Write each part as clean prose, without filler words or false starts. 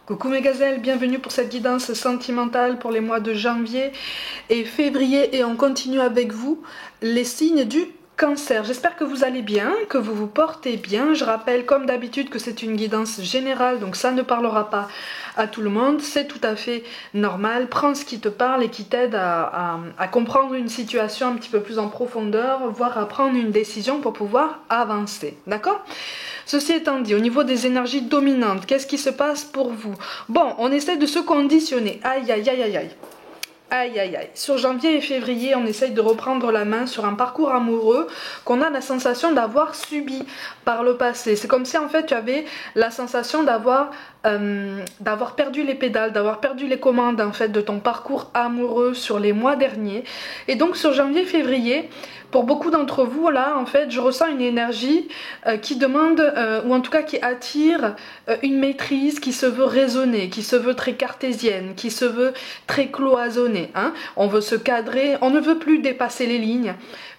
Coucou mes gazelles, bienvenue pour cette guidance sentimentale pour les mois de janvier et février et on continue avec vous les signes du Cancer. J'espère que vous allez bien, que vous vous portez bien. Je rappelle comme d'habitude que c'est une guidance générale, donc ça ne parlera pas à tout le monde. C'est tout à fait normal. Prends ce qui te parle et qui t'aide à comprendre une situation un petit peu plus en profondeur, voire à prendre une décision pour pouvoir avancer. D'accord ? Ceci étant dit, au niveau des énergies dominantes, qu'est-ce qui se passe pour vous? Bon, on essaie de se conditionner. Aïe, aïe, aïe, aïe, aïe. Aïe aïe aïe. Sur janvier et février, on essaye de reprendre la main sur un parcours amoureux qu'on a la sensation d'avoir subi par le passé. C'est comme si en fait tu avais la sensation d'avoir perdu les pédales, d'avoir perdu les commandes en fait de ton parcours amoureux sur les mois derniers. Et donc sur janvier-février, pour beaucoup d'entre vous là, en fait, je ressens une énergie qui demande, ou en tout cas qui attire une maîtrise qui se veut raisonnée, qui se veut très cartésienne, qui se veut très cloisonnée. Hein. On veut se cadrer, on ne veut plus dépasser les lignes.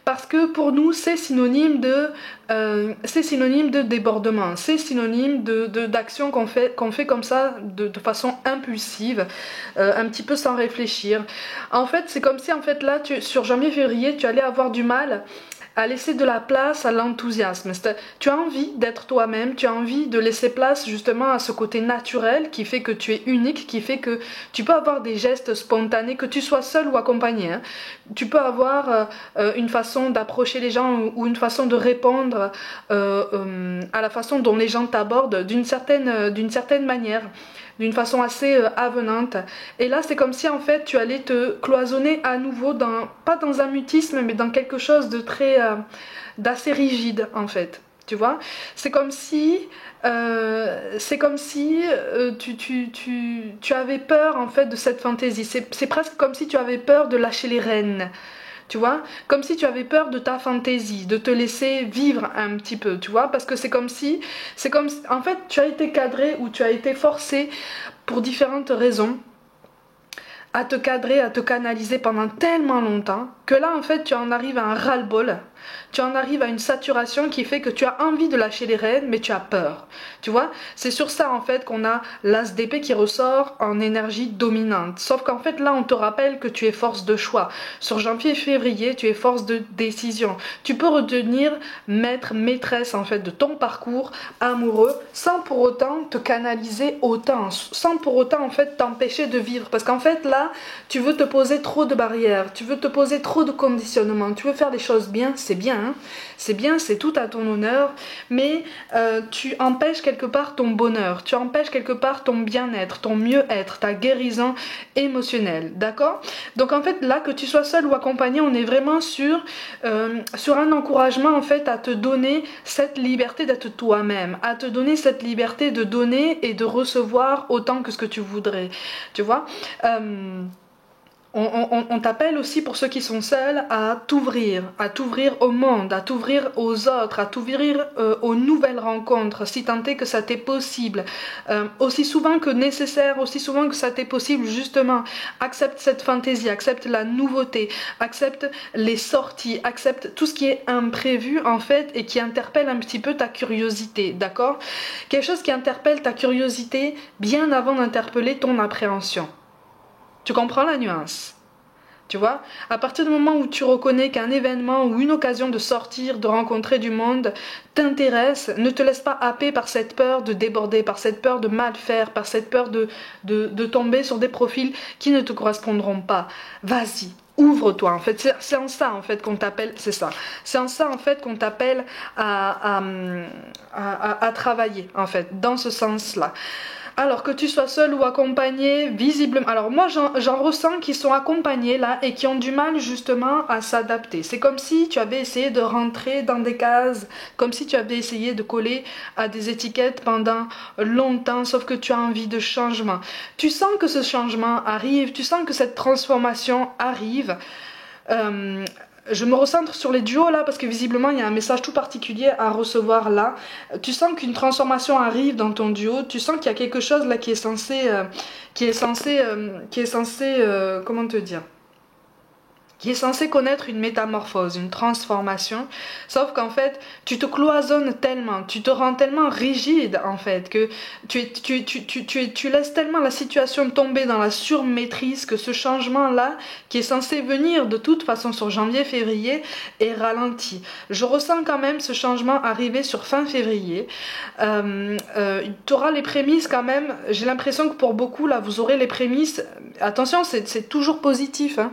Parce que pour nous, c'est synonyme de débordement, c'est synonyme d'action qu'on fait comme ça, de façon impulsive, un petit peu sans réfléchir. En fait, c'est comme si en fait là, sur janvier-février, tu allais avoir du mal à laisser de la place à l'enthousiasme. Tu as envie d'être toi-même, tu as envie de laisser place justement à ce côté naturel qui fait que tu es unique, qui fait que tu peux avoir des gestes spontanés, que tu sois seul ou accompagné. Hein. Tu peux avoir une façon d'approcher les gens ou une façon de répondre à la façon dont les gens t'abordent d'une certaine manière, d'une façon assez avenante. Et là, c'est comme si en fait tu allais te cloisonner à nouveau, pas dans un mutisme, mais dans quelque chose de très, d'assez rigide en fait. Tu vois, c'est comme si, tu avais peur en fait de cette fantaisie. C'est presque comme si tu avais peur de lâcher les rênes. Tu vois, comme si tu avais peur de ta fantaisie, de te laisser vivre un petit peu, tu vois, parce que en fait, tu as été cadré ou tu as été forcé pour différentes raisons à te cadrer, à te canaliser pendant tellement longtemps que là en fait tu en arrives à un ras-le-bol, tu en arrives à une saturation qui fait que tu as envie de lâcher les rênes mais tu as peur, tu vois. C'est sur ça en fait qu'on a l'as d'épée qui ressort en énergie dominante, sauf qu'en fait là on te rappelle que tu es force de choix. Sur janvier et février tu es force de décision, tu peux redevenir maître, maîtresse en fait de ton parcours amoureux sans pour autant te canaliser autant, sans pour autant en fait t'empêcher de vivre, parce qu'en fait là tu veux te poser trop de barrières, tu veux te poser trop de conditionnements, tu veux faire les choses bien, c'est bien, hein, c'est bien, c'est tout à ton honneur, mais tu empêches quelque part ton bonheur, tu empêches quelque part ton bien-être, ton mieux-être, ta guérison émotionnelle, d'accord? Donc en fait là, que tu sois seul ou accompagné, on est vraiment sur un encouragement en fait à te donner cette liberté d'être toi-même, à te donner cette liberté de donner et de recevoir autant que ce que tu voudrais, tu vois. On t'appelle aussi, pour ceux qui sont seuls, à t'ouvrir au monde, à t'ouvrir aux autres, à t'ouvrir aux nouvelles rencontres, si tant est que ça t'est possible, aussi souvent que nécessaire, aussi souvent que ça t'est possible, justement. Accepte cette fantaisie, accepte la nouveauté, accepte les sorties, accepte tout ce qui est imprévu en fait et qui interpelle un petit peu ta curiosité, d'accord? Quelque chose qui interpelle ta curiosité bien avant d'interpeller ton appréhension. Tu comprends la nuance? Tu vois, à partir du moment où tu reconnais qu'un événement ou une occasion de sortir, de rencontrer du monde t'intéresse, ne te laisse pas happer par cette peur de déborder, par cette peur de mal faire, par cette peur de tomber sur des profils qui ne te correspondront pas. Vas-y, ouvre-toi. En fait, c'est en ça en fait qu'on t'appelle, c'est ça. C'est en ça en fait qu'on t'appelle à travailler en fait, dans ce sens-là. Alors que tu sois seul ou accompagné, visiblement... Alors moi j'en ressens qui sont accompagnés là et qui ont du mal justement à s'adapter. C'est comme si tu avais essayé de rentrer dans des cases, comme si tu avais essayé de coller à des étiquettes pendant longtemps, sauf que tu as envie de changement. Tu sens que ce changement arrive, tu sens que cette transformation arrive. Je me recentre sur les duos là parce que visiblement il y a un message tout particulier à recevoir là. Tu sens qu'une transformation arrive dans ton duo, tu sens qu'il y a quelque chose là qui est censé comment te dire, qui est censé connaître une métamorphose, une transformation, sauf qu'en fait, tu te cloisonnes tellement, tu te rends tellement rigide, en fait, que tu laisses tellement la situation tomber dans la surmaîtrise que ce changement-là, qui est censé venir de toute façon sur janvier-février, est ralenti. Je ressens quand même ce changement arriver sur fin février. Tu auras les prémices quand même, j'ai l'impression que pour beaucoup, là, vous aurez les prémices. Attention, c'est toujours positif, hein,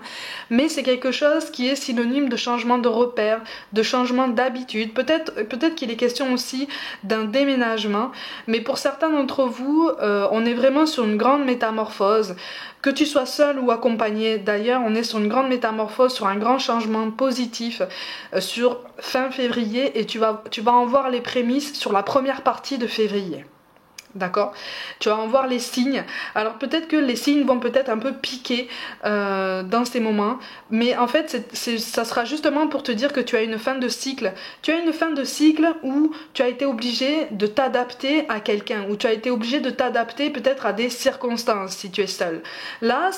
mais c'est quelque chose qui est synonyme de changement de repère, de changement d'habitude. Peut-être qu'il est question aussi d'un déménagement, mais pour certains d'entre vous, on est vraiment sur une grande métamorphose. Que tu sois seul ou accompagné, d'ailleurs, on est sur une grande métamorphose, sur un grand changement positif sur fin février, et tu vas en voir les prémices sur la première partie de février. D'accord? Tu vas en voir les signes. Alors peut-être que les signes vont peut-être un peu piquer dans ces moments, mais en fait ça sera justement pour te dire que tu as une fin de cycle. Tu as une fin de cycle où tu as été obligé de t'adapter à quelqu'un, où tu as été obligé de t'adapter peut-être à des circonstances si tu es seul. Là,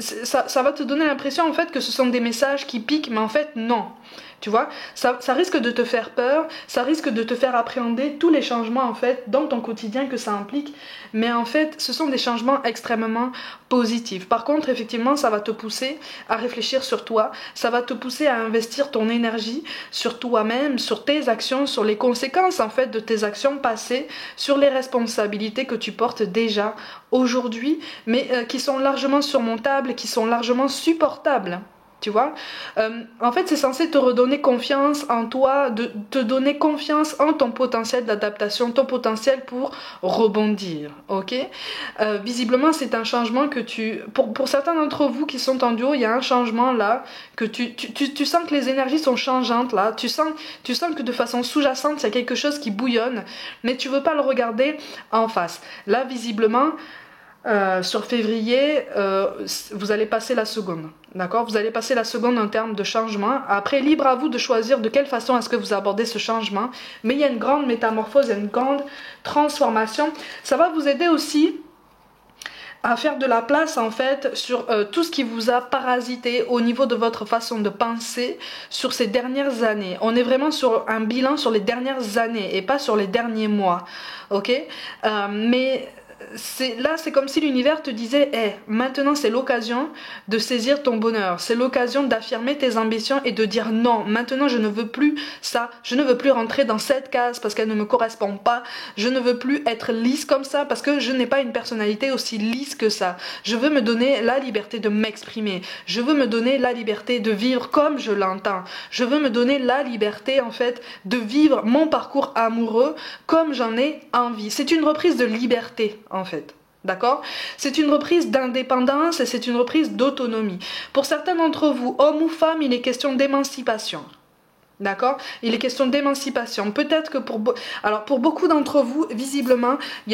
ça va te donner l'impression en fait que ce sont des messages qui piquent, mais en fait non. Tu vois, ça risque de te faire peur, ça risque de te faire appréhender tous les changements en fait dans ton quotidien que ça implique, mais en fait ce sont des changements extrêmement positifs. Par contre, effectivement, ça va te pousser à réfléchir sur toi, ça va te pousser à investir ton énergie sur toi-même, sur tes actions, sur les conséquences en fait de tes actions passées, sur les responsabilités que tu portes déjà aujourd'hui, mais qui sont largement surmontables, qui sont largement supportables. Tu vois, en fait c'est censé te redonner confiance en toi, de te donner confiance en ton potentiel d'adaptation, ton potentiel pour rebondir, ok. Visiblement c'est un changement que pour certains d'entre vous qui sont en duo, il y a un changement là, que tu sens que les énergies sont changeantes là, tu sens que de façon sous-jacente il y a quelque chose qui bouillonne, mais tu veux pas le regarder en face. Là visiblement, sur février, vous allez passer la seconde, d'accord? Vous allez passer la seconde en termes de changement. Après, libre à vous de choisir de quelle façon est-ce que vous abordez ce changement. Mais il y a une grande métamorphose, il y a une grande transformation. Ça va vous aider aussi à faire de la place en fait sur tout ce qui vous a parasité au niveau de votre façon de penser sur ces dernières années. On est vraiment sur un bilan sur les dernières années et pas sur les derniers mois, ok? Mais c'est comme si l'univers te disait hey, maintenant c'est l'occasion de saisir ton bonheur, c'est l'occasion d'affirmer tes ambitions et de dire non, maintenant je ne veux plus ça, je ne veux plus rentrer dans cette case parce qu'elle ne me correspond pas, je ne veux plus être lisse comme ça parce que je n'ai pas une personnalité aussi lisse que ça, je veux me donner la liberté de m'exprimer, je veux me donner la liberté de vivre comme je l'entends, je veux me donner la liberté en fait de vivre mon parcours amoureux comme j'en ai envie. C'est une reprise de liberté en fait, d'accord? C'est une reprise d'indépendance et c'est une reprise d'autonomie. Pour certains d'entre vous, hommes ou femmes, il est question d'émancipation. D'accord? Il est question d'émancipation. Peut-être que pour beaucoup d'entre vous, visiblement, il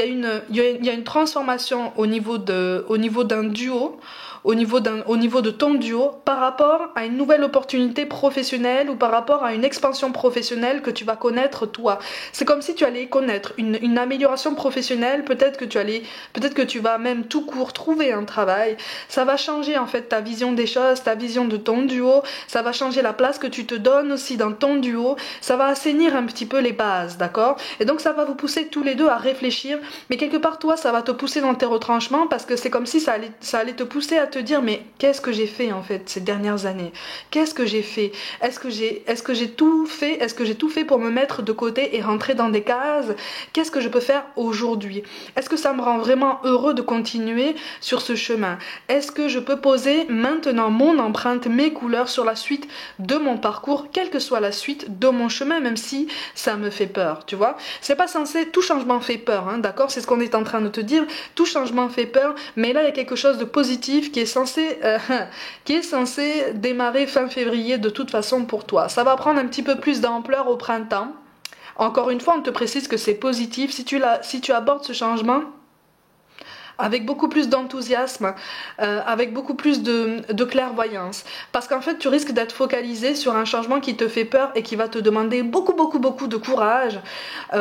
y a une transformation au niveau d'un duo, au niveau de ton duo, par rapport à une nouvelle opportunité professionnelle ou par rapport à une expansion professionnelle que tu vas connaître toi. C'est comme si tu allais connaître une amélioration professionnelle, peut-être que tu vas même tout court trouver un travail. Ça va changer en fait ta vision des choses, ta vision de ton duo, ça va changer la place que tu te donnes aussi dans ton duo, ça va assainir un petit peu les bases, d'accord? Et donc ça va vous pousser tous les deux à réfléchir, mais quelque part toi ça va te pousser dans tes retranchements parce que c'est comme si ça allait te pousser à te dire mais qu'est-ce que j'ai fait en fait ces dernières années? Qu'est-ce que j'ai fait? Est-ce que j'ai tout fait? Est-ce que j'ai tout fait pour me mettre de côté et rentrer dans des cases? Qu'est-ce que je peux faire aujourd'hui? Est-ce que ça me rend vraiment heureux de continuer sur ce chemin? Est-ce que je peux poser maintenant mon empreinte, mes couleurs sur la suite de mon parcours, quelle que soit la suite de mon chemin, même si ça me fait peur, tu vois? C'est pas censé, tout changement fait peur, hein, d'accord? C'est ce qu'on est en train de te dire, tout changement fait peur, mais là il y a quelque chose de positif qui est censé démarrer fin février de toute façon pour toi. Ça va prendre un petit peu plus d'ampleur au printemps. Encore une fois, on te précise que c'est positif. Si tu abordes ce changement avec beaucoup plus d'enthousiasme, avec beaucoup plus de clairvoyance. Parce qu'en fait, tu risques d'être focalisé sur un changement qui te fait peur et qui va te demander beaucoup de courage,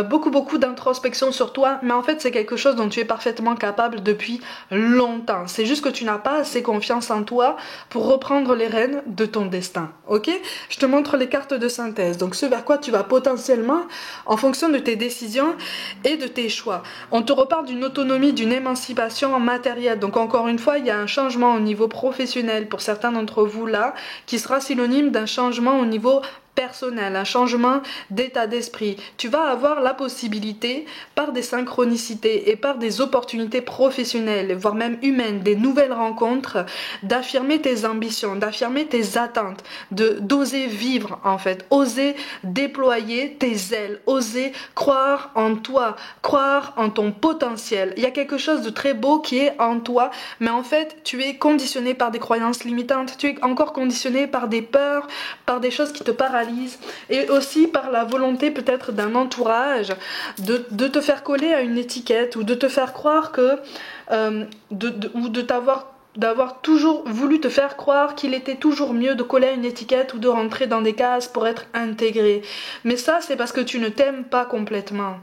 beaucoup d'introspection sur toi. Mais en fait, c'est quelque chose dont tu es parfaitement capable depuis longtemps. C'est juste que tu n'as pas assez confiance en toi pour reprendre les rênes de ton destin. Ok? Je te montre les cartes de synthèse. Donc, ce vers quoi tu vas potentiellement, en fonction de tes décisions et de tes choix. On te reparle d'une autonomie, d'une émancipation matérielle. Donc encore une fois, il y a un changement au niveau professionnel pour certains d'entre vous là, qui sera synonyme d'un changement au niveau personnel, un changement d'état d'esprit. Tu vas avoir la possibilité, par des synchronicités et par des opportunités professionnelles, voire même humaines, des nouvelles rencontres, d'affirmer tes ambitions, d'affirmer tes attentes, d'oser vivre en fait, oser déployer tes ailes, oser croire en toi, croire en ton potentiel. Il y a quelque chose de très beau qui est en toi, mais en fait, tu es conditionné par des croyances limitantes, tu es encore conditionné par des peurs, par des choses qui te paralysent, et aussi par la volonté peut-être d'un entourage de te faire coller à une étiquette ou de te faire croire que ou de d'avoir toujours voulu te faire croire qu'il était toujours mieux de coller à une étiquette ou de rentrer dans des cases pour être intégré. Mais ça, c'est parce que tu ne t'aimes pas complètement.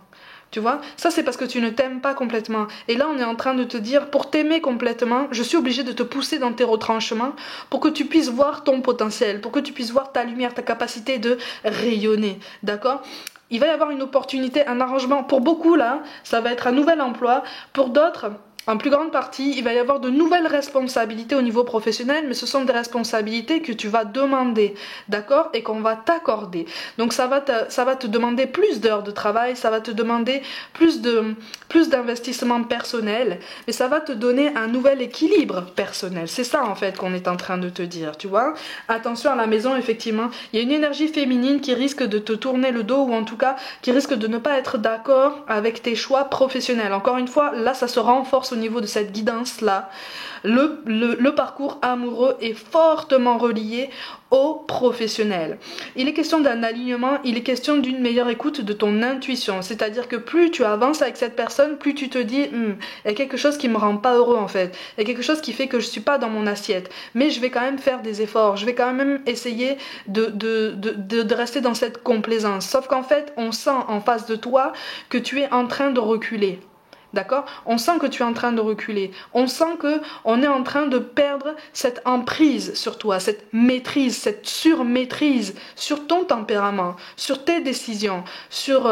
Tu vois, ça c'est parce que tu ne t'aimes pas complètement. Et là on est en train de te dire, pour t'aimer complètement, je suis obligée de te pousser dans tes retranchements pour que tu puisses voir ton potentiel, pour que tu puisses voir ta lumière, ta capacité de rayonner. D'accord ? Il va y avoir une opportunité, un arrangement. Pour beaucoup là, ça va être un nouvel emploi. Pour d'autres, en plus grande partie, il va y avoir de nouvelles responsabilités au niveau professionnel, mais ce sont des responsabilités que tu vas demander, d'accord, et qu'on va t'accorder. Donc ça va te demander plus d'heures de travail, ça va te demander plus d'investissement personnel, mais ça va te donner un nouvel équilibre personnel. C'est ça en fait qu'on est en train de te dire, tu vois. Attention à la maison, effectivement, il y a une énergie féminine qui risque de te tourner le dos, ou en tout cas qui risque de ne pas être d'accord avec tes choix professionnels. Encore une fois, là ça se renforce au niveau de cette guidance-là. Le parcours amoureux est fortement relié au professionnel. Il est question d'un alignement, il est question d'une meilleure écoute de ton intuition. C'est-à-dire que plus tu avances avec cette personne, plus tu te dis il y a quelque chose qui me rend pas heureux en fait. Il y a quelque chose qui fait que je suis pas dans mon assiette. Mais je vais quand même faire des efforts. Je vais quand même essayer de rester dans cette complaisance. Sauf qu'en fait, on sent en face de toi que tu es en train de reculer. D'accord ? On sent que tu es en train de reculer. On sent que on est en train de perdre cette emprise sur toi, cette maîtrise, cette surmaîtrise sur ton tempérament, sur tes décisions, sur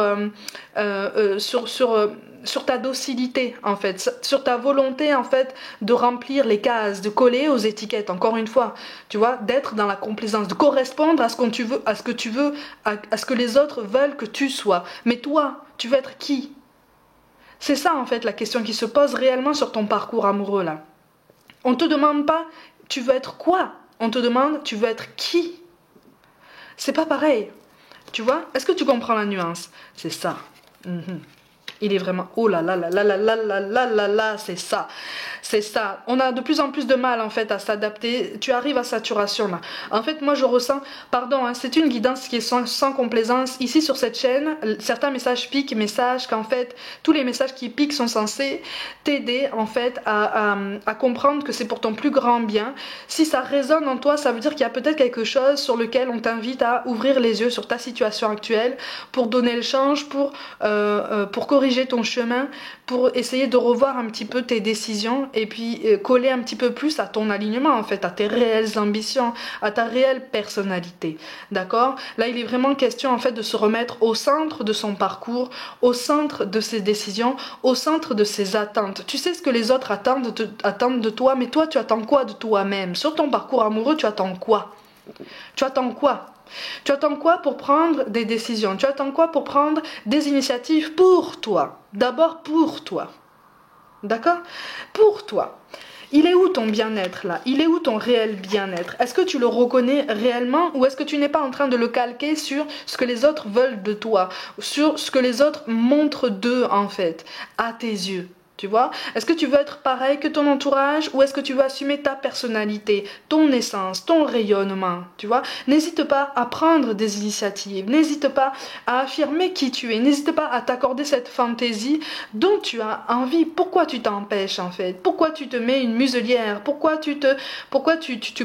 ta docilité en fait, sur ta volonté en fait de remplir les cases, de coller aux étiquettes. Encore une fois, tu vois, d'être dans la complaisance, de correspondre à ce que tu veux, à ce que les autres veulent que tu sois. Mais toi, tu veux être qui ? C'est ça en fait la question qui se pose réellement sur ton parcours amoureux là. On te demande pas tu veux être quoi, on te demande tu veux être qui. C'est pas pareil. Tu vois ? Est-ce que tu comprends la nuance ? C'est ça. Il est vraiment oh là là là là là là là là là là, c'est ça. C'est ça. On a de plus en plus de mal en fait à s'adapter. Tu arrives à saturation là. En fait, moi je ressens, pardon, c'est une guidance qui est sans complaisance. Ici sur cette chaîne, certains messages piquent, mais sache qu'en fait, tous les messages qui piquent sont censés t'aider en fait à comprendre que c'est pour ton plus grand bien. Si ça résonne en toi, ça veut dire qu'il y a peut-être quelque chose sur lequel on t'invite à ouvrir les yeux sur ta situation actuelle pour donner le change, pour corriger ton chemin, pour essayer de revoir un petit peu tes décisions et puis coller un petit peu plus à ton alignement en fait, à tes réelles ambitions, à ta réelle personnalité. D'accord ? Là, il est vraiment question en fait de se remettre au centre de son parcours, au centre de ses décisions, au centre de ses attentes. Tu sais ce que les autres attendent de toi, mais toi, tu attends quoi de toi-même ? Sur ton parcours amoureux, tu attends quoi ? Tu attends quoi ? Tu attends quoi pour prendre des décisions ? Tu attends quoi pour prendre des initiatives pour toi ? D'abord pour toi. D'accord ? Pour toi. Il est où ton bien-être là ? Il est où ton réel bien-être ? Est-ce que tu le reconnais réellement ou est-ce que tu n'es pas en train de le calquer sur ce que les autres veulent de toi ? Sur ce que les autres montrent d'eux en fait, à tes yeux ? Tu vois? Est-ce que tu veux être pareil que ton entourage ou est-ce que tu veux assumer ta personnalité, ton essence, ton rayonnement? Tu vois? N'hésite pas à prendre des initiatives, n'hésite pas à affirmer qui tu es, n'hésite pas à t'accorder cette fantaisie dont tu as envie. Pourquoi tu t'empêches en fait? Pourquoi tu te mets une muselière? Pourquoi tu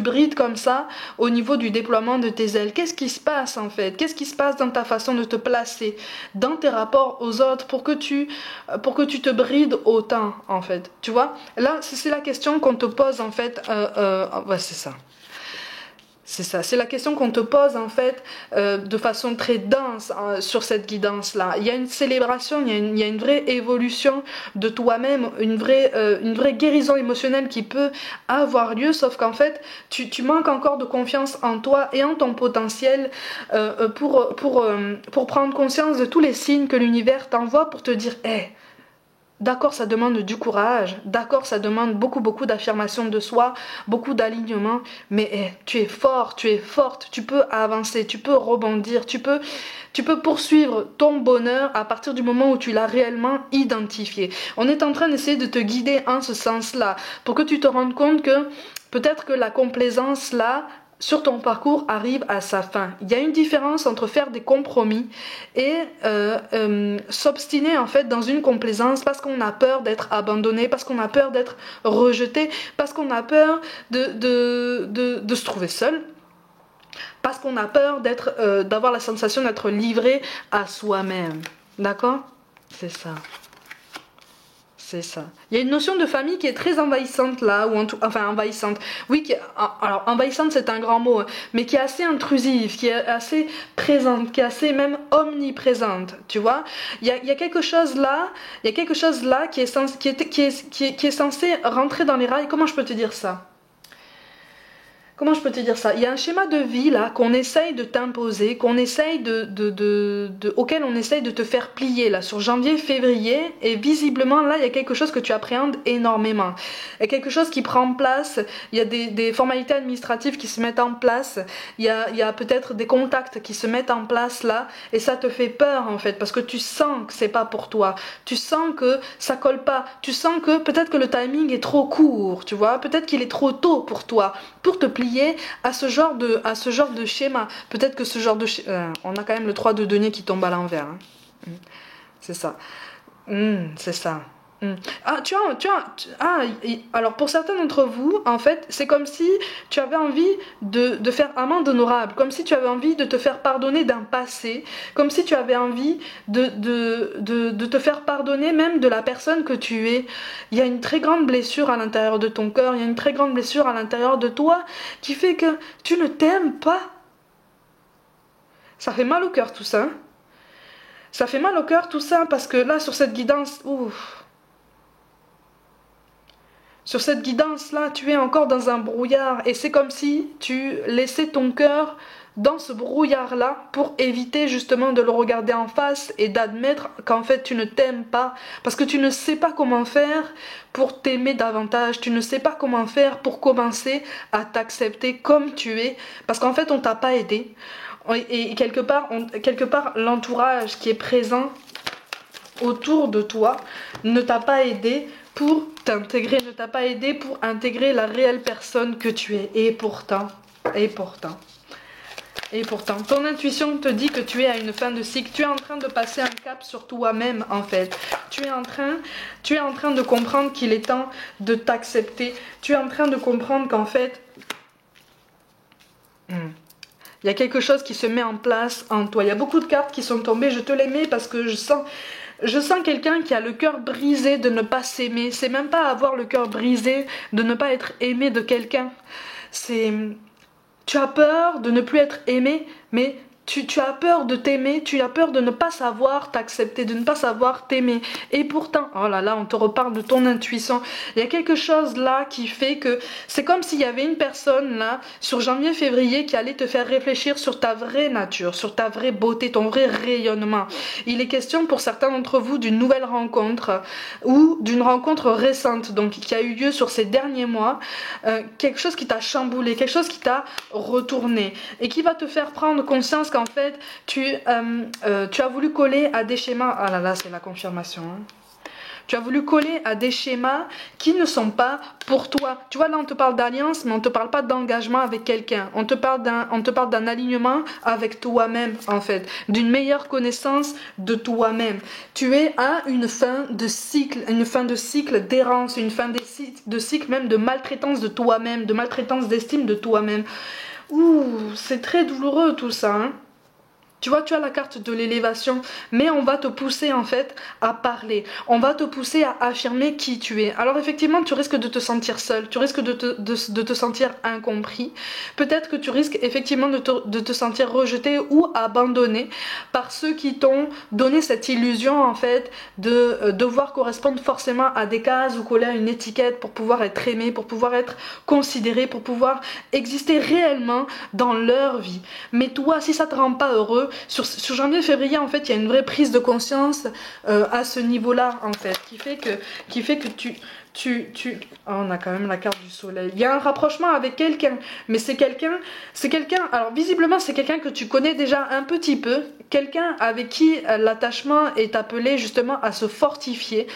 brides comme ça au niveau du déploiement de tes ailes? Qu'est-ce qui se passe en fait? Qu'est-ce qui se passe dans ta façon de te placer, dans tes rapports aux autres pour que tu te brides autant en fait, tu vois? Là c'est la question qu'on te pose en fait, ouais, c'est ça. C'est ça, c'est la question qu'on te pose en fait de façon très dense sur cette guidance-là. Il y a une célébration, il y a une vraie évolution de toi-même, une vraie guérison émotionnelle qui peut avoir lieu, sauf qu'en fait, tu manques encore de confiance en toi et en ton potentiel pour prendre conscience de tous les signes que l'univers t'envoie pour te dire « Hey, d'accord, ça demande du courage, d'accord, ça demande beaucoup d'affirmation de soi, beaucoup d'alignement, mais tu es fort, tu es forte, tu peux avancer, tu peux rebondir, tu peux poursuivre ton bonheur à partir du moment où tu l'as réellement identifié. » On est en train d'essayer de te guider en ce sens-là, pour que tu te rendes compte que peut-être que la complaisance là, sur ton parcours arrive à sa fin. Il y a une différence entre faire des compromis et s'obstiner en fait dans une complaisance parce qu'on a peur d'être abandonné, parce qu'on a peur d'être rejeté, parce qu'on a peur de se trouver seul, parce qu'on a peur d'avoir la sensation d'être livré à soi-même. D'accord? C'est ça. C'est ça. Il y a une notion de famille qui est très envahissante là, enfin envahissante. Oui, alors envahissante c'est un grand mot, mais qui est assez intrusive, qui est assez présente, qui est assez même omniprésente. Tu vois, il y a quelque chose là, qui est censé rentrer dans les rails. Comment je peux te dire ça? Comment je peux te dire ça? Il y a un schéma de vie là qu'on essaye de t'imposer, qu'on essaye auquel on essaye de te faire plier là sur janvier-février, et visiblement là il y a quelque chose que tu appréhendes énormément. Il y a quelque chose qui prend place, il y a des formalités administratives qui se mettent en place, il y a peut-être des contacts qui se mettent en place là, et ça te fait peur en fait parce que tu sens que c'est pas pour toi, tu sens que ça colle pas, tu sens que peut-être que le timing est trop court, tu vois, peut-être qu'il est trop tôt pour toi, pour te plier à ce genre de schéma. Peut-être que ce genre de on a quand même le 3 de denier qui tombe à l'envers. Hein. C'est ça. C'est ça. Ah, alors pour certains d'entre vous, en fait, c'est comme si tu avais envie de faire amende honorable, comme si tu avais envie de te faire pardonner d'un passé, comme si tu avais envie de te faire pardonner même de la personne que tu es. Il y a une très grande blessure à l'intérieur de ton cœur, il y a une très grande blessure à l'intérieur de toi qui fait que tu ne t'aimes pas. Ça fait mal au cœur tout ça. Hein. Ça fait mal au cœur tout ça parce que là, sur cette guidance, ouf. Sur cette guidance-là, tu es encore dans un brouillard et c'est comme si tu laissais ton cœur dans ce brouillard-là pour éviter justement de le regarder en face et d'admettre qu'en fait tu ne t'aimes pas parce que tu ne sais pas comment faire pour t'aimer davantage, tu ne sais pas comment faire pour commencer à t'accepter comme tu es parce qu'en fait on t'a pas aidé et quelque part l'entourage qui est présent autour de toi ne t'a pas aidé pour t'intégrer, ne t'a pas aidé pour intégrer la réelle personne que tu es. Et pourtant, ton intuition te dit que tu es à une fin de cycle. Tu es en train de passer un cap sur toi-même, en fait. Tu es en train de comprendre qu'il est temps de t'accepter. Tu es en train de comprendre qu'en fait, il y a quelque chose qui se met en place en toi. Il y a beaucoup de cartes qui sont tombées. Je te les mets parce que je sens quelqu'un qui a le cœur brisé de ne pas s'aimer. C'est même pas avoir le cœur brisé de ne pas être aimé de quelqu'un. Tu as peur de ne plus être aimé, mais tu as peur de t'aimer, tu as peur de ne pas savoir t'accepter, de ne pas savoir t'aimer. Et pourtant, oh là là, on te reparle de ton intuition. Il y a quelque chose là qui fait que c'est comme s'il y avait une personne là, sur janvier-février, qui allait te faire réfléchir sur ta vraie nature, sur ta vraie beauté, ton vrai rayonnement. Il est question pour certains d'entre vous d'une nouvelle rencontre ou d'une rencontre récente, donc qui a eu lieu sur ces derniers mois, quelque chose qui t'a chamboulé, quelque chose qui t'a retourné et qui va te faire prendre conscience qu'en fait tu as voulu coller à des schémas. Ah là là, c'est la confirmation. Hein. Tu as voulu coller à des schémas qui ne sont pas pour toi. Tu vois, là, on te parle d'alliance, mais on ne te parle pas d'engagement avec quelqu'un. On te parle d'un alignement avec toi-même, en fait. D'une meilleure connaissance de toi-même. Tu es à une fin de cycle d'errance, une fin de cycle même de maltraitance de toi-même, de maltraitance d'estime de toi-même. Ouh, c'est très douloureux tout ça, hein. Tu vois, tu as la carte de l'élévation, mais on va te pousser en fait à parler. On va te pousser à affirmer qui tu es. Alors effectivement, tu risques de te sentir seul, tu risques de te sentir incompris. Peut-être que tu risques effectivement de te sentir rejeté ou abandonné par ceux qui t'ont donné cette illusion en fait de devoir correspondre forcément à des cases ou coller à une étiquette pour pouvoir être aimé, pour pouvoir être considéré, pour pouvoir exister réellement dans leur vie. Mais toi, si ça te rend pas heureux, sur janvier-février, en fait, il y a une vraie prise de conscience à ce niveau-là, en fait, qui fait que oh, on a quand même la carte du soleil. Il y a un rapprochement avec quelqu'un, mais c'est quelqu'un, alors visiblement, c'est quelqu'un que tu connais déjà un petit peu, quelqu'un avec qui l'attachement est appelé justement à se fortifier.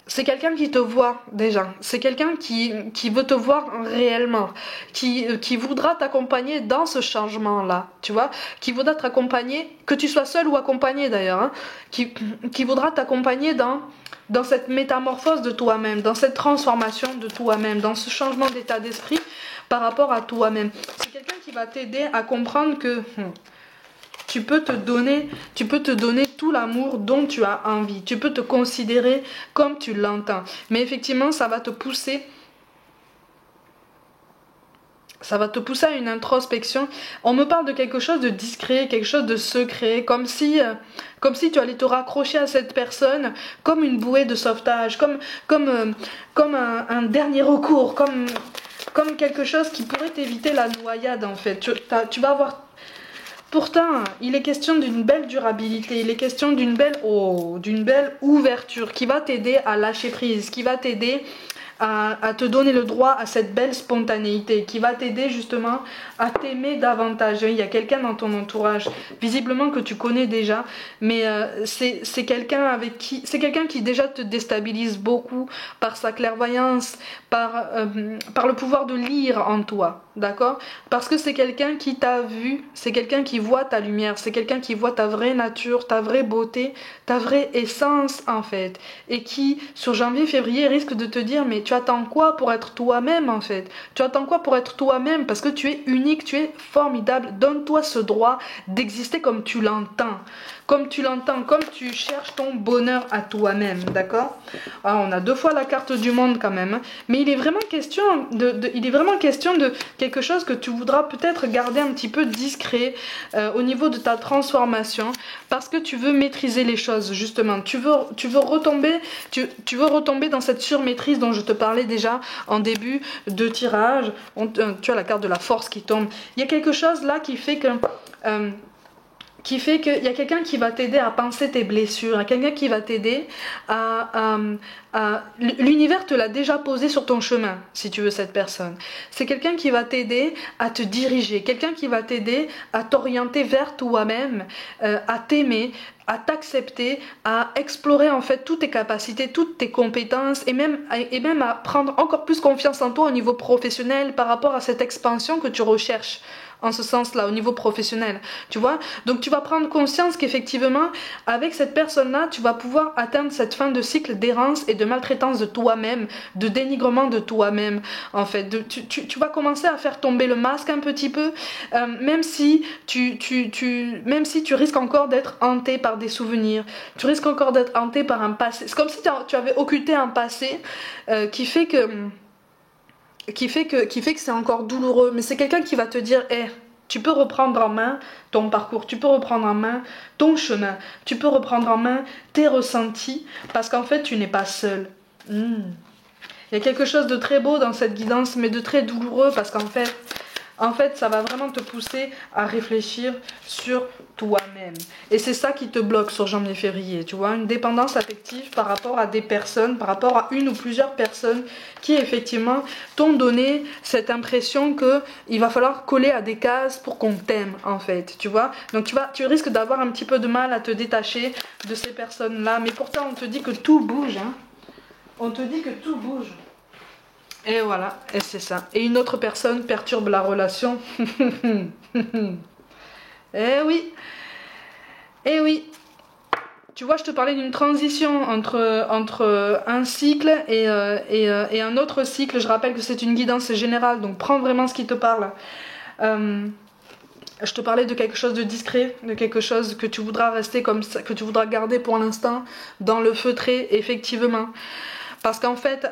C'est quelqu'un qui te voit déjà, c'est quelqu'un qui veut te voir réellement, qui voudra t'accompagner dans ce changement-là, tu vois, qui voudra t'accompagner, que tu sois seul ou accompagné d'ailleurs, hein, qui voudra t'accompagner dans cette métamorphose de toi-même, dans cette transformation de toi-même, dans ce changement d'état d'esprit par rapport à toi-même. C'est quelqu'un qui va t'aider à comprendre que tu peux te donner tout l'amour dont tu as envie. Tu peux te considérer comme tu l'entends. Mais effectivement, ça va te pousser à une introspection. On me parle de quelque chose de discret, quelque chose de secret, comme si tu allais te raccrocher à cette personne comme une bouée de sauvetage, comme un dernier recours, comme quelque chose qui pourrait t'éviter la noyade en fait. Tu vas avoir... Pourtant, il est question d'une belle durabilité, il est question d'une belle ouverture qui va t'aider à lâcher prise, qui va t'aider à te donner le droit à cette belle spontanéité, qui va t'aider justement à t'aimer davantage. Il y a quelqu'un dans ton entourage, visiblement que tu connais déjà, mais c'est quelqu'un qui déjà te déstabilise beaucoup par sa clairvoyance, par le pouvoir de lire en toi, d'accord? Parce que c'est quelqu'un qui t'a vu, c'est quelqu'un qui voit ta lumière, c'est quelqu'un qui voit ta vraie nature, ta vraie beauté, ta vraie essence en fait, et qui sur janvier-février risque de te dire mais tu attends quoi pour être toi-même en fait? Tu attends quoi pour être toi-même? Parce que tu es unique, tu es formidable, donne-toi ce droit d'exister comme tu l'entends, comme tu cherches ton bonheur à toi-même, d'accord? Ah, on a deux fois la carte du monde quand même, hein. Mais il est vraiment question de quelque chose que tu voudras peut-être garder un petit peu discret au niveau de ta transformation, parce que tu veux maîtriser les choses justement. Tu veux retomber dans cette surmaîtrise dont je te parlais déjà en début de tirage. Tu as la carte de la force qui tombe. Il y a quelque chose là qui fait qu'il y a quelqu'un qui va t'aider à penser tes blessures, à quelqu'un qui va t'aider l'univers te l'a déjà posé sur ton chemin, si tu veux, cette personne. C'est quelqu'un qui va t'aider à te diriger, quelqu'un qui va t'aider à t'orienter vers toi-même, à t'aimer, à t'accepter, à explorer en fait toutes tes capacités, toutes tes compétences et même à prendre encore plus confiance en toi au niveau professionnel par rapport à cette expansion que tu recherches. En ce sens-là, au niveau professionnel, tu vois. Donc tu vas prendre conscience qu'effectivement, avec cette personne-là, tu vas pouvoir atteindre cette fin de cycle d'errance et de maltraitance de toi-même, de dénigrement de toi-même, en fait. Tu vas commencer à faire tomber le masque un petit peu, même si tu risques encore d'être hanté par des souvenirs, tu risques encore d'être hanté par un passé. C'est comme si tu avais occulté un passé qui fait que c'est encore douloureux, mais c'est quelqu'un qui va te dire hey, tu peux reprendre en main ton parcours, tu peux reprendre en main ton chemin, tu peux reprendre en main tes ressentis, parce qu'en fait tu n'es pas seul. Il y a quelque chose de très beau dans cette guidance, mais de très douloureux, parce qu'en fait En fait, ça va vraiment te pousser à réfléchir sur toi-même. Et c'est ça qui te bloque sur janvier-février, tu vois, une dépendance affective par rapport à des personnes, par rapport à une ou plusieurs personnes qui effectivement t'ont donné cette impression que il va falloir coller à des cases pour qu'on t'aime en fait, tu vois. Donc tu risques d'avoir un petit peu de mal à te détacher de ces personnes-là, mais pourtant on te dit que tout bouge, hein. On te dit que tout bouge. Et voilà, et c'est ça. Et une autre personne perturbe la relation. Eh oui, eh oui. Tu vois, je te parlais d'une transition entre un cycle et un autre cycle. Je rappelle que c'est une guidance générale, donc prends vraiment ce qui te parle. Je te parlais de quelque chose de discret, de quelque chose que tu voudras rester comme ça, que tu voudras garder pour l'instant dans le feutré, effectivement. Parce qu'en fait,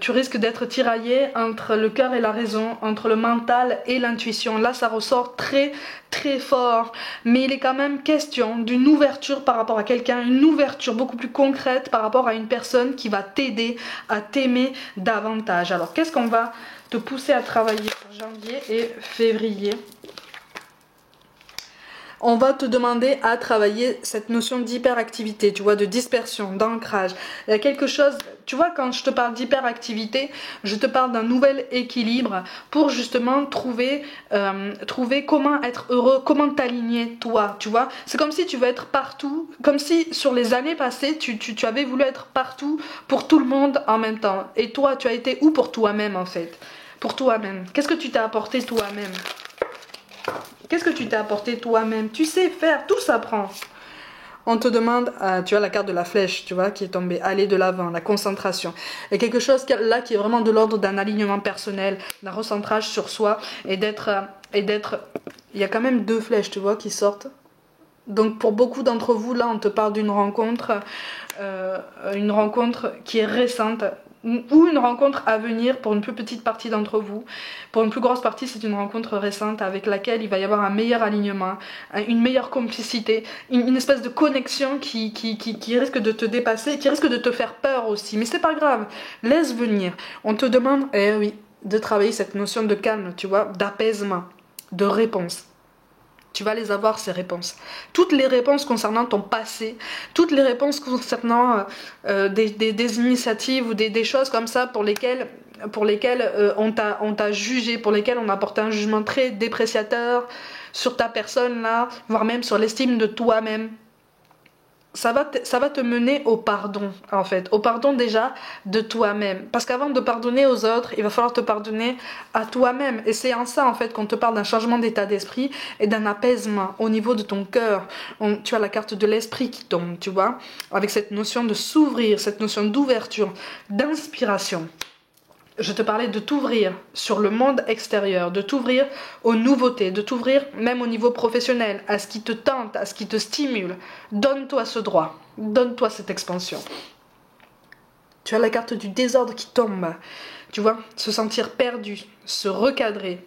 tu risques d'être tiraillé entre le cœur et la raison, entre le mental et l'intuition. Là, ça ressort très, très fort. Mais il est quand même question d'une ouverture par rapport à quelqu'un, une ouverture beaucoup plus concrète par rapport à une personne qui va t'aider à t'aimer davantage. Alors, qu'est-ce qu'on va te pousser à travailler pour janvier et février ? On va te demander à travailler cette notion d'hyperactivité, tu vois, de dispersion, d'ancrage. Il y a quelque chose, tu vois, quand je te parle d'hyperactivité, je te parle d'un nouvel équilibre pour justement trouver comment être heureux, comment t'aligner toi, tu vois. C'est comme si tu veux être partout, comme si sur les années passées, tu avais voulu être partout pour tout le monde en même temps. Et toi, tu as été où pour toi-même en fait? Pour toi-même. Qu'est-ce que tu t'es apporté toi-même? Qu'est-ce que tu t'es apporté toi-même? Tu sais faire, tout s'apprend. On te demande, tu as la carte de la flèche, tu vois, qui est tombée, aller de l'avant, la concentration. Et quelque chose là qui est vraiment de l'ordre d'un alignement personnel, d'un recentrage sur soi et d'être, il y a quand même 2 flèches, tu vois, qui sortent. Donc pour beaucoup d'entre vous, là, on te parle d'une rencontre qui est récente, ou une rencontre à venir pour une plus petite partie d'entre vous. Pour une plus grosse partie, c'est une rencontre récente avec laquelle il va y avoir un meilleur alignement, une meilleure complicité, une espèce de connexion qui risque de te dépasser, qui risque de te faire peur aussi. Mais c'est pas grave, laisse venir. On te demande, eh oui, de travailler cette notion de calme, tu vois, d'apaisement, de réponse. Tu vas les avoir, ces réponses. Toutes les réponses concernant ton passé, toutes les réponses concernant des initiatives ou des choses comme ça pour lesquelles on t'a jugé, pour lesquelles on a porté un jugement très dépréciateur sur ta personne là, voire même sur l'estime de toi-même. Ça va te mener au pardon, en fait. Au pardon déjà de toi-même. Parce qu'avant de pardonner aux autres, il va falloir te pardonner à toi-même. Et c'est en ça, en fait, qu'on te parle d'un changement d'état d'esprit et d'un apaisement au niveau de ton cœur. Tu as la carte de l'esprit qui tombe, tu vois, avec cette notion de s'ouvrir, cette notion d'ouverture, d'inspiration. Je te parlais de t'ouvrir sur le monde extérieur, de t'ouvrir aux nouveautés, de t'ouvrir même au niveau professionnel, à ce qui te tente, à ce qui te stimule. Donne-toi ce droit, donne-toi cette expansion. Tu as la carte du désordre qui tombe, tu vois, se sentir perdu, se recadrer.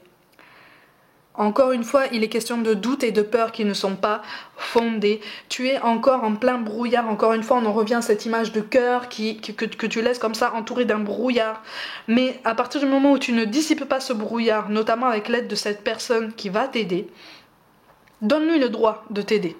Encore une fois, il est question de doutes et de peurs qui ne sont pas fondés. Tu es encore en plein brouillard. Encore une fois, on en revient à cette image de cœur que tu laisses comme ça entouré d'un brouillard. Mais à partir du moment où tu ne dissipes pas ce brouillard, notamment avec l'aide de cette personne qui va t'aider, donne-lui le droit de t'aider.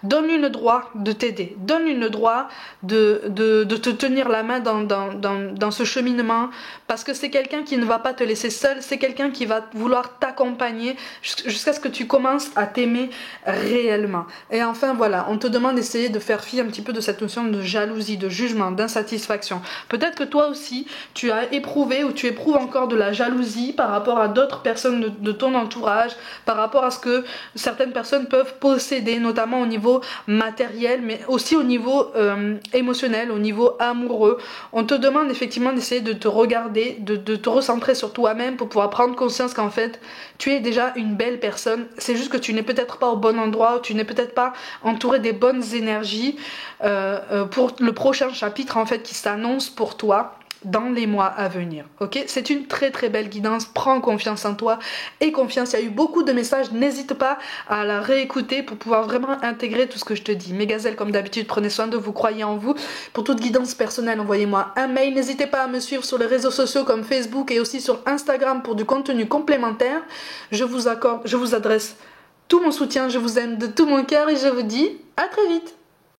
Donne-lui le droit de t'aider. Donne-lui le droit de te tenir la main dans ce cheminement. Parce que c'est quelqu'un qui ne va pas te laisser seul. C'est quelqu'un qui va vouloir t'accompagner jusqu'à ce que tu commences à t'aimer réellement. Et enfin, voilà, on te demande d'essayer de faire fi un petit peu de cette notion de jalousie, de jugement, d'insatisfaction. Peut-être que toi aussi, tu as éprouvé ou tu éprouves encore de la jalousie par rapport à d'autres personnes de ton entourage, par rapport à ce que certaines personnes peuvent posséder, notamment au niveau matériel, mais aussi au niveau émotionnel, au niveau amoureux. On te demande effectivement d'essayer de te regarder, de te recentrer sur toi-même pour pouvoir prendre conscience qu'en fait, tu es déjà une belle personne. C'est juste que tu n'es peut-être pas au bon endroit, tu n'es peut-être pas entouré des bonnes énergies pour le prochain chapitre en fait qui s'annonce pour toi. dans les mois à venir. Ok, c'est une très très belle guidance. Prends confiance en toi et confiance. Il y a eu beaucoup de messages. N'hésite pas à la réécouter pour pouvoir vraiment intégrer tout ce que je te dis. Mes gazelles, comme d'habitude, prenez soin de vous, croyez en vous. Pour toute guidance personnelle, envoyez-moi un mail. N'hésitez pas à me suivre sur les réseaux sociaux comme Facebook et aussi sur Instagram pour du contenu complémentaire. Je vous adresse tout mon soutien. Je vous aime de tout mon cœur et je vous dis à très vite.